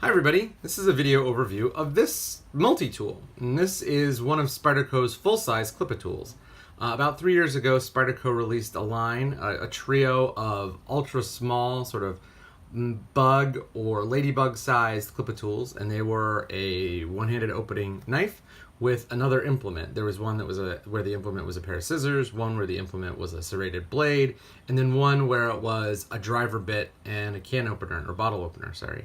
Hi everybody, this is a video overview of this multi-tool, and this is one of Spyderco's full-size Clipitools. About 3 years ago, Spyderco released a line, a trio of ultra-small, sort of bug or ladybug-sized Clipitools, and they were a one-handed opening knife with another implement. There was one that was where the implement was a pair of scissors, one where the implement was a serrated blade, and then one where it was a driver bit and a can opener, or bottle opener, sorry.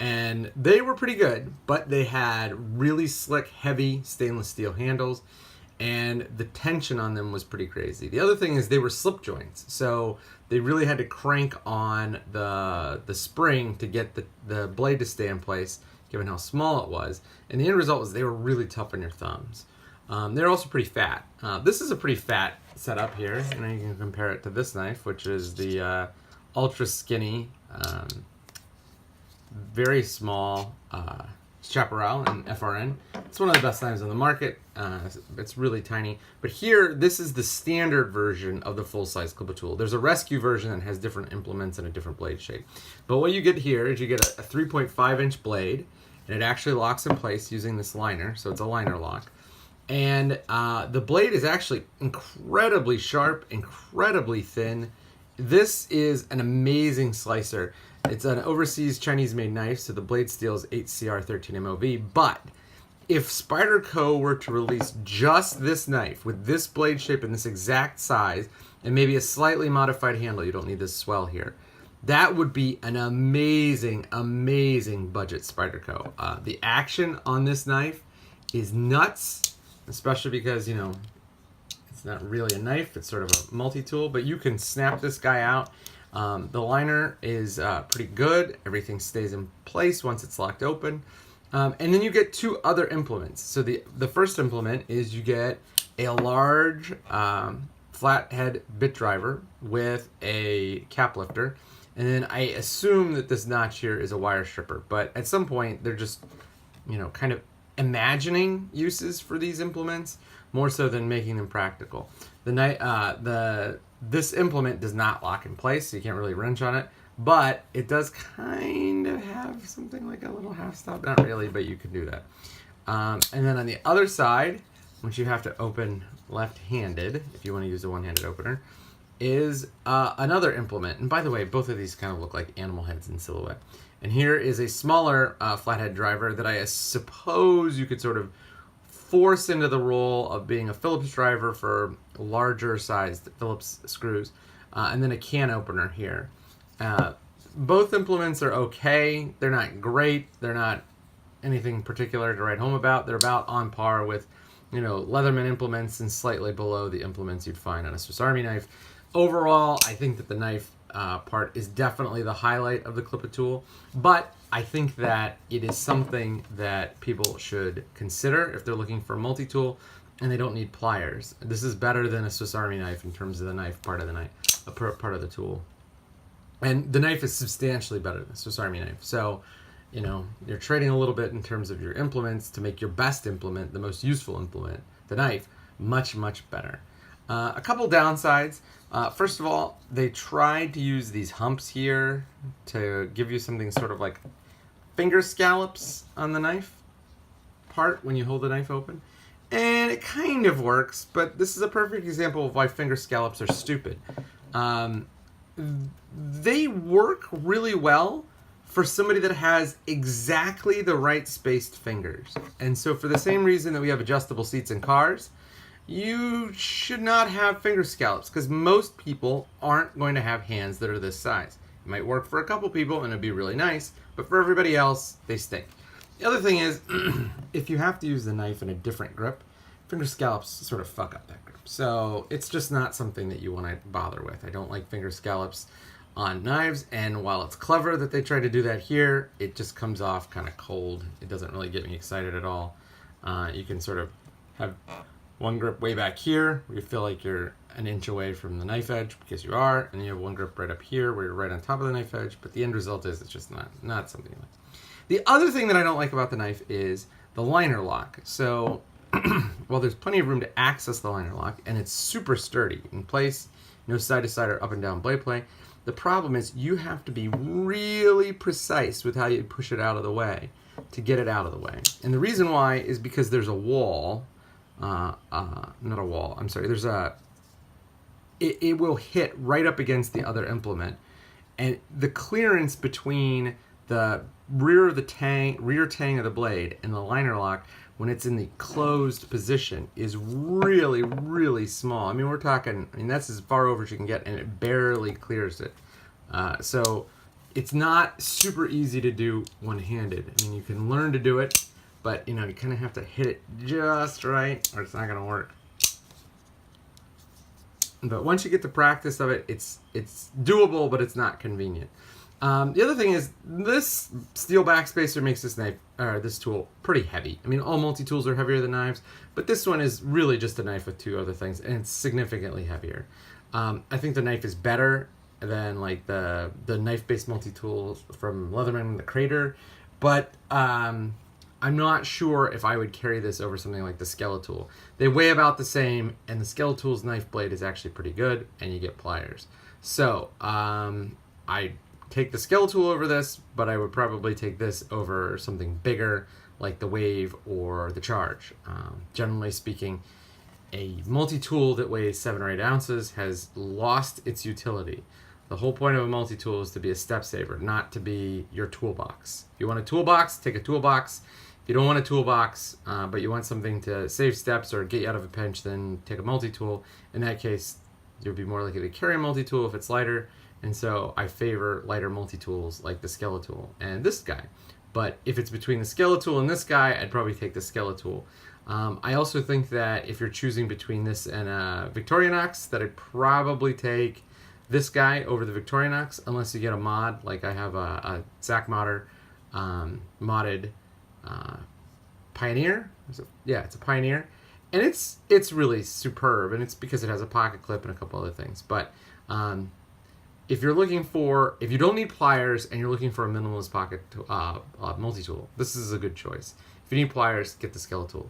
And they were pretty good, but they had really slick, heavy stainless steel handles, and the tension on them was pretty crazy. The other thing is they were slip joints, so they really had to crank on the spring to get the blade to stay in place, given how small it was. And the end result was they were really tough on your thumbs. They're also pretty fat. This is a pretty fat setup here, and you can compare it to this knife, which is the ultra skinny, very small Chaparral and FRN. It's one of the best knives on the market. It's really tiny. But here, this is the standard version of the full-size Clipitool. There's a rescue version that has different implements and a different blade shape. But what you get here is you get a 3.5-inch blade, and it actually locks in place using this liner, so it's a liner lock. And the blade is actually incredibly sharp, incredibly thin. This is an amazing slicer. It's an overseas Chinese-made knife, so the blade steel is 8CR13 MOV, but if Spyderco were to release just this knife with this blade shape and this exact size, and maybe a slightly modified handle, you don't need this swell here, that would be an amazing, amazing budget Spyderco. The action on this knife is nuts, especially because, you know, it's not really a knife, it's sort of a multi-tool, but you can snap this guy out. The liner is pretty good. Everything stays in place once it's locked open. And then you get two other implements. So the first implement is you get a large flathead bit driver with a cap lifter. And then I assume that this notch here is a wire stripper. But at some point, they're just, you know, kind of imagining uses for these implements more so than making them practical. This implement does not lock in place, so you can't really wrench on it, but it does kind of have something like a little half stop. Not really, but you can do that. And then on the other side, which you have to open left-handed if you want to use a one-handed opener, is another implement. And by the way, both of these kind of look like animal heads in silhouette. And here is a smaller flathead driver that I suppose you could sort of force into the role of being a Phillips driver for larger sized Phillips screws, and then a can opener here. Both implements are okay. They're not great. They're not anything particular to write home about. They're about on par with, you know, Leatherman implements and slightly below the implements you'd find on a Swiss Army knife. Overall, I think that the knife part is definitely the highlight of the Clipitool, but I think that it is something that people should consider if they're looking for a multi-tool and they don't need pliers. This is better than a Swiss Army knife in terms of the knife part of the knife, part of the tool. And the knife is substantially better than a Swiss Army knife. So, you know, you're trading a little bit in terms of your implements to make your best implement, the most useful implement, the knife, much, much better. A couple downsides. First of all, they tried to use these humps here to give you something sort of like finger scallops on the knife part when you hold the knife open. And it kind of works, but this is a perfect example of why finger scallops are stupid. They work really well for somebody that has exactly the right spaced fingers. And so for the same reason that we have adjustable seats in cars, you should not have finger scallops because most people aren't going to have hands that are this size. It might work for a couple people and it'd be really nice, but for everybody else, they stink. The other thing is, if you have to use the knife in a different grip, finger scallops sort of fuck up that grip. So it's just not something that you want to bother with. I don't like finger scallops on knives, and while it's clever that they try to do that here, it just comes off kind of cold. It doesn't really get me excited at all. You can sort of have one grip way back here where you feel like you're an inch away from the knife edge because you are, and you have one grip right up here where you're right on top of the knife edge, but the end result is it's just not something you like. The other thing that I don't like about the knife is the liner lock. So while there's plenty of room to access the liner lock and it's super sturdy in place, no side to side or up and down blade play, The problem is you have to be really precise with how you push it out of the way to get it out of the way. And the reason why is because there's a wall, not a wall, I'm sorry, there's it will hit right up against the other implement. And the clearance between the rear tang of the blade and the liner lock when it's in the closed position is really, really small. I mean, we're talking, that's as far over as you can get, and it barely clears it. So it's not super easy to do one-handed. I mean, you can learn to do it, but you kind of have to hit it just right or it's not going to work. But once you get the practice of it, it's doable, but it's not convenient. The other thing is this steel backspacer makes this tool pretty heavy. I mean, all multi-tools are heavier than knives, but this one is really just a knife with two other things, and it's significantly heavier. I think the knife is better than like the knife-based multi-tools from Leatherman and the Crater, but I'm not sure if I would carry this over something like the Skelletool. They weigh about the same, and the Skelletool's knife blade is actually pretty good, and you get pliers. So I take the Skelletool over this, but I would probably take this over something bigger like the Wave or the Charge. Generally speaking, a multi-tool that weighs 7 or 8 ounces has lost its utility. The whole point of a multi-tool is to be a step saver, not to be your toolbox. If you want a toolbox, take a toolbox. If you don't want a toolbox, but you want something to save steps or get you out of a pinch, then take a multi-tool. In that case, you'll be more likely to carry a multi-tool if it's lighter. And so I favor lighter multi-tools like the Skelletool and this guy. But if it's between the Skelletool and this guy, I'd probably take the Skelletool. I also think that if you're choosing between this and a Victorinox, that I'd probably take this guy over the Victorinox, unless you get a mod. Like I have a Zach Modder modded Pioneer. Yeah, it's a Pioneer. And it's really superb, and it's because it has a pocket clip and a couple other things. But if you don't need pliers and you're looking for a minimalist pocket multi-tool, this is a good choice. If you need pliers, get the Skelletool.